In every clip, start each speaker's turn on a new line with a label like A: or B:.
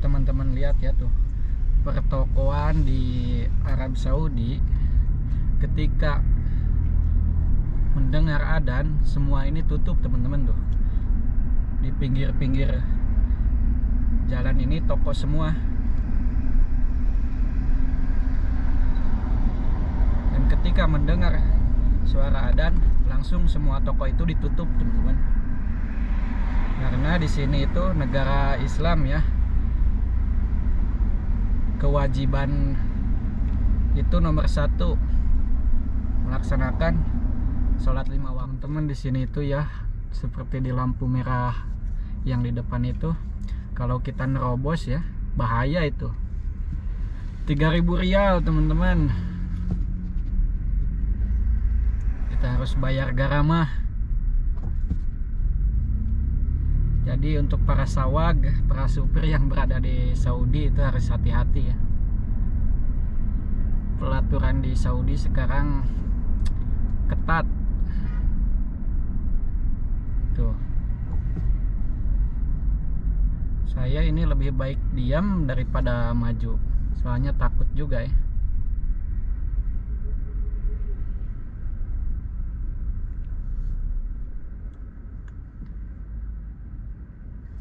A: teman-teman lihat ya tuh, pertokoan di Arab Saudi ketika mendengar adzan semua ini tutup teman-teman tuh. Di pinggir-pinggir jalan ini toko semua. Dan ketika mendengar suara adzan langsung semua toko itu ditutup teman-teman. Karena di sini itu negara Islam ya. Kewajiban itu nomor 1 melaksanakan sholat 5 waktu. Teman di sini itu ya, seperti di lampu merah yang di depan itu, kalau kita nerobos ya bahaya itu. 3.000 rial teman-teman. Kita harus bayar garamah. Jadi untuk para sawag, para supir yang berada di Saudi itu harus hati-hati ya. Pelaturan di Saudi sekarang ketat. Tuh. Saya ini lebih baik diam daripada maju. Soalnya takut juga ya.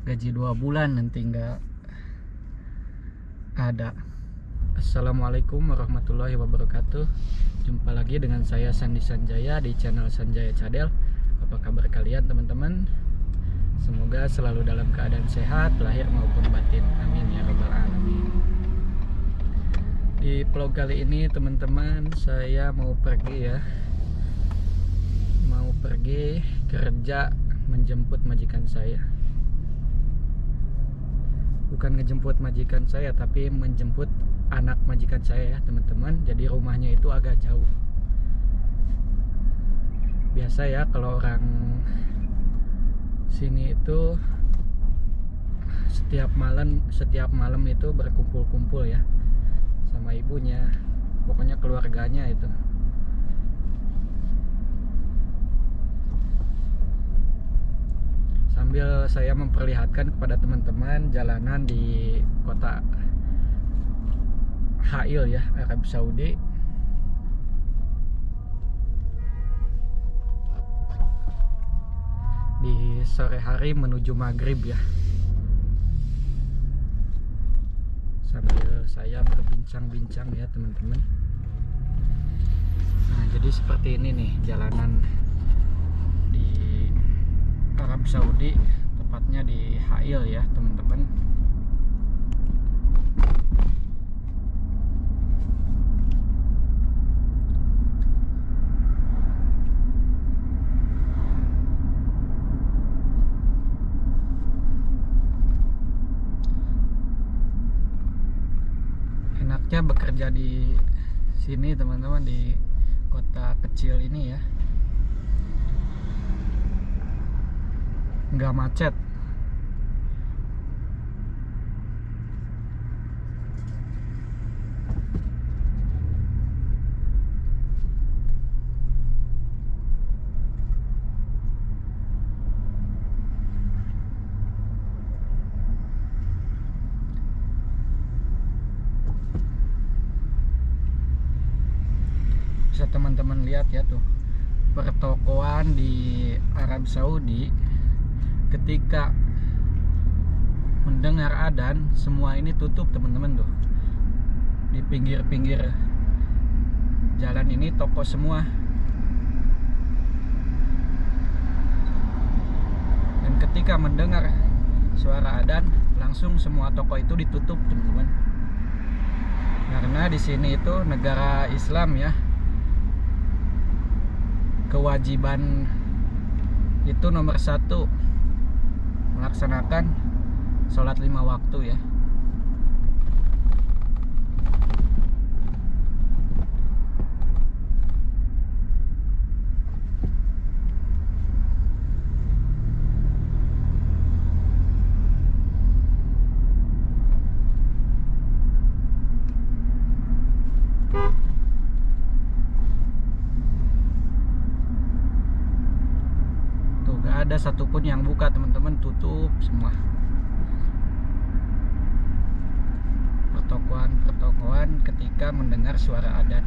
A: Gaji 2 bulan nanti nggak ada. Assalamualaikum warahmatullahi wabarakatuh. Jumpa lagi dengan saya Sandi Sanjaya di channel Sanjaya Cadel. Apa kabar kalian teman-teman? Semoga selalu dalam keadaan sehat lahir maupun batin. Amin ya rabbal alamin. Di vlog kali ini teman-teman, saya mau pergi ya. Mau pergi kerja menjemput majikan saya. Bukan ngejemput majikan saya, tapi menjemput anak majikan saya ya teman-teman. Jadi rumahnya itu agak jauh. Biasa ya kalau orang sini itu setiap malam itu berkumpul-kumpul ya sama ibunya, pokoknya keluarganya itu. Sambil saya memperlihatkan kepada teman-teman jalanan di kota Hail ya, Arab Saudi. Di sore hari menuju maghrib ya. Sambil saya berbincang-bincang ya teman-teman. Nah, jadi seperti ini nih jalanan di Arab Saudi, tepatnya di Hail ya teman-teman. Enaknya bekerja di sini teman-teman, di kota kecil ini ya. Nggak macet. Bisa teman-teman lihat ya tuh, pertokoan di Arab Saudi ketika mendengar adzan semua ini tutup teman-teman tuh. Di pinggir-pinggir jalan ini toko semua. Dan ketika mendengar suara adzan langsung semua toko itu ditutup teman-teman. Karena di sini itu negara Islam ya. Kewajiban itu nomor 1 melaksanakan sholat 5 waktu ya. Tuh gak ada satupun yang buka teman-teman, tutup semua. pertokoan ketika mendengar suara adzan.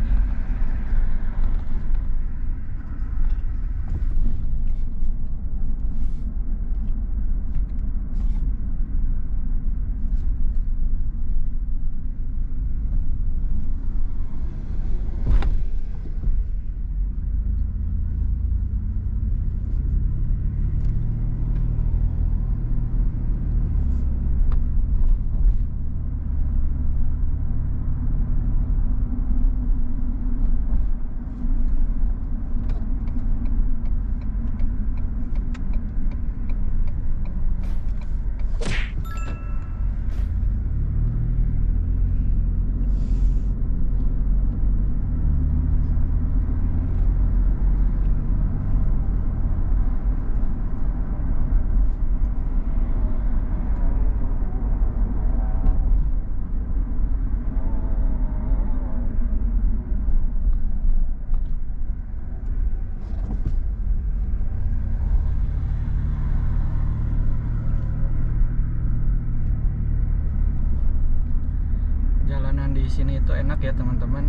A: Jalanan di sini itu enak ya teman-teman.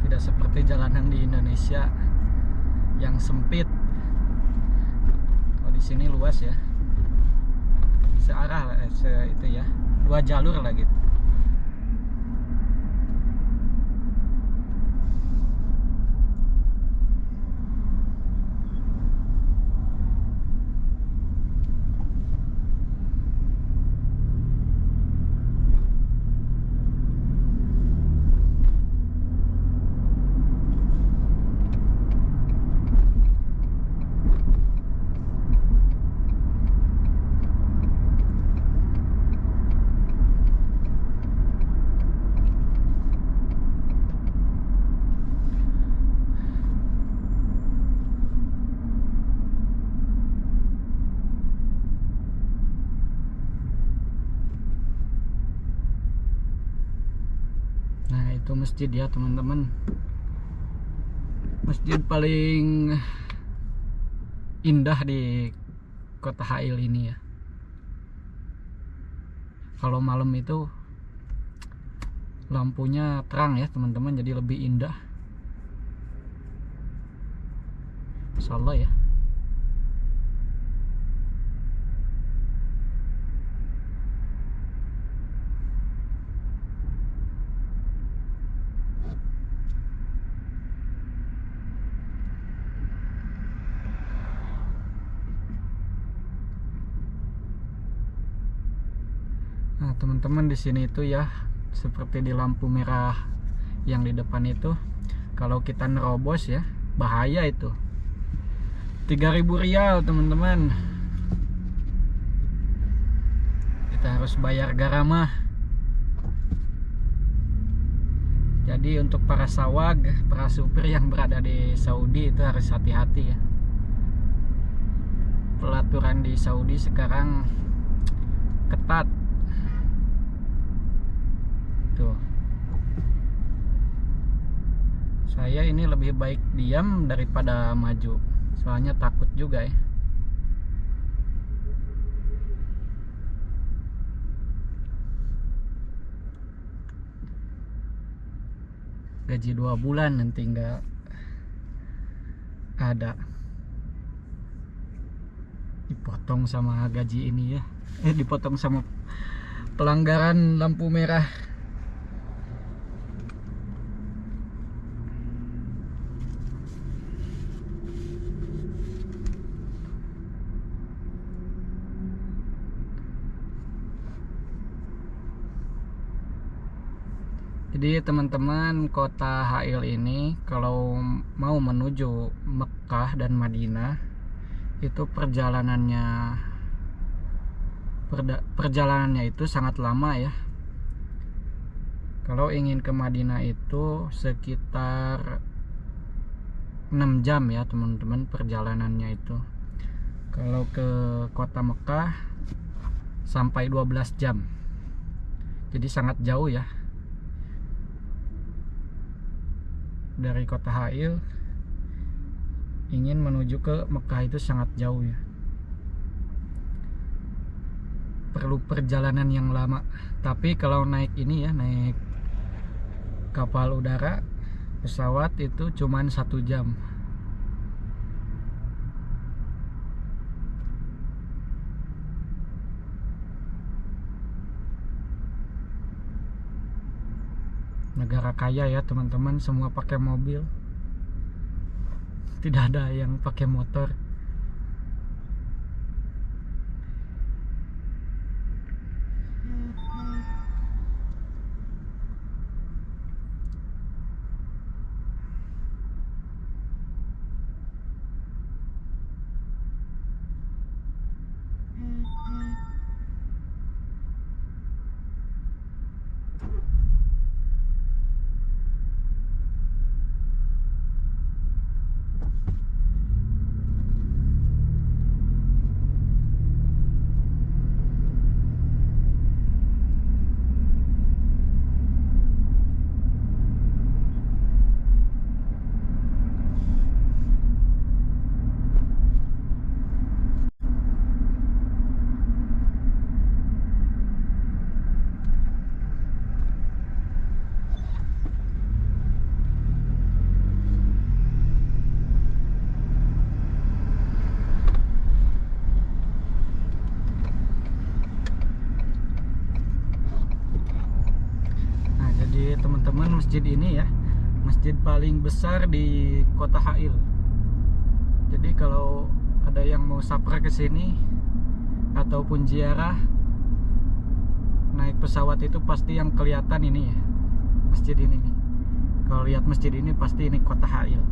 A: Tidak seperti jalanan di Indonesia yang sempit. Kalau di sini luas ya. Searah lah, itu ya. 2 jalur lah gitu. Itu masjid ya teman-teman, masjid paling indah di kota Hail ini ya. Kalau malam itu lampunya terang ya teman-teman, jadi lebih indah. Masya Allah ya. Nah teman-teman, di sini itu ya seperti di lampu merah yang di depan itu, kalau kita nerobos ya bahaya itu. 3.000 rial teman-teman, kita harus bayar garamah. Jadi untuk para sawag, para supir yang berada di Saudi itu harus hati-hati ya. Pelaturan di Saudi sekarang ketat tuh. Saya ini lebih baik diam daripada maju, soalnya takut juga ya. Gaji 2 bulan nanti nggak ada, dipotong sama gaji ini ya, dipotong sama pelanggaran lampu merah. Jadi teman-teman, kota Hail ini kalau mau menuju Mekah dan Madinah itu perjalanannya itu sangat lama ya. Kalau ingin ke Madinah itu sekitar 6 jam ya teman-teman perjalanannya itu. Kalau ke kota Mekah sampai 12 jam. Jadi sangat jauh ya. Dari kota Hail ingin menuju ke Mekah itu sangat jauh ya. perlu perjalanan yang lama. Tapi kalau naik ini ya, naik kapal udara, pesawat itu cuman 1 jam. Negara kaya ya teman-teman, semua pakai mobil, tidak ada yang pakai motor. Teman-teman, masjid ini ya, masjid paling besar di Kota Hail. Jadi kalau ada yang mau sapra ke sini ataupun ziarah naik pesawat itu pasti yang kelihatan ini ya, masjid ini nih. Kalau lihat masjid ini pasti ini Kota Hail.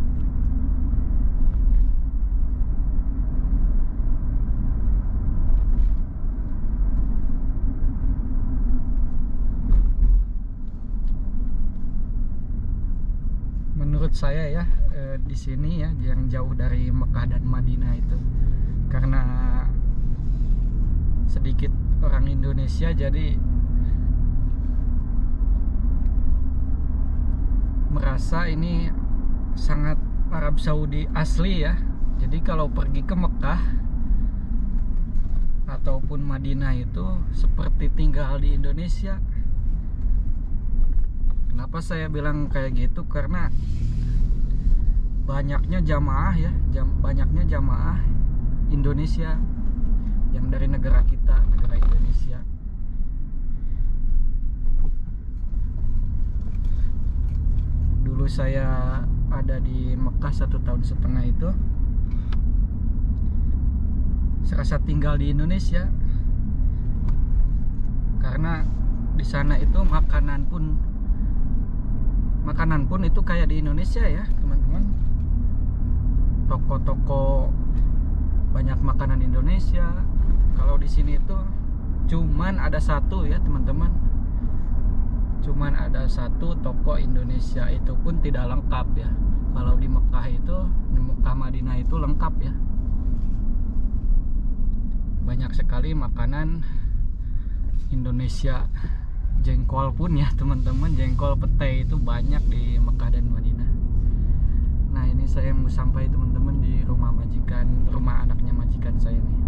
A: Menurut saya ya, di sini ya, yang jauh dari Mekah dan Madinah itu, karena sedikit orang Indonesia, jadi merasa ini sangat Arab Saudi asli ya. Jadi kalau pergi ke Mekah ataupun Madinah itu seperti tinggal di Indonesia. Kenapa saya bilang kayak gitu? Karena banyaknya jamaah ya, banyaknya jamaah Indonesia yang dari negara kita, negara Indonesia. Dulu saya ada di Mekah 1,5 tahun itu, serasa tinggal di Indonesia. Karena di sana itu makanan pun itu kayak di Indonesia ya teman-teman. Toko-toko banyak makanan Indonesia. Kalau di sini itu cuman ada satu ya teman-teman, cuman ada satu toko Indonesia, itu pun tidak lengkap ya. Kalau di Mekah itu, di Mekah Madinah itu lengkap ya, banyak sekali makanan Indonesia. Jengkol pun ya teman-teman, jengkol petai itu banyak di Mekah dan Madinah. Nah ini saya mau sampai teman-teman di rumah majikan, rumah anaknya majikan saya nih.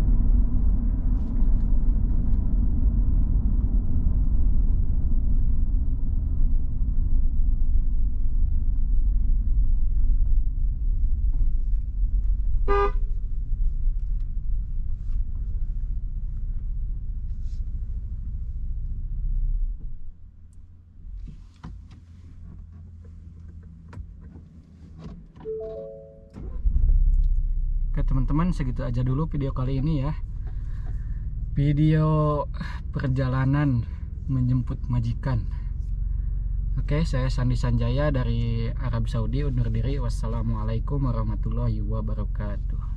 A: Oke teman-teman, segitu aja dulu video kali ini ya. Video perjalanan menjemput majikan. Oke, saya Sandi Sanjaya dari Arab Saudi undur diri. Wassalamualaikum warahmatullahi wabarakatuh.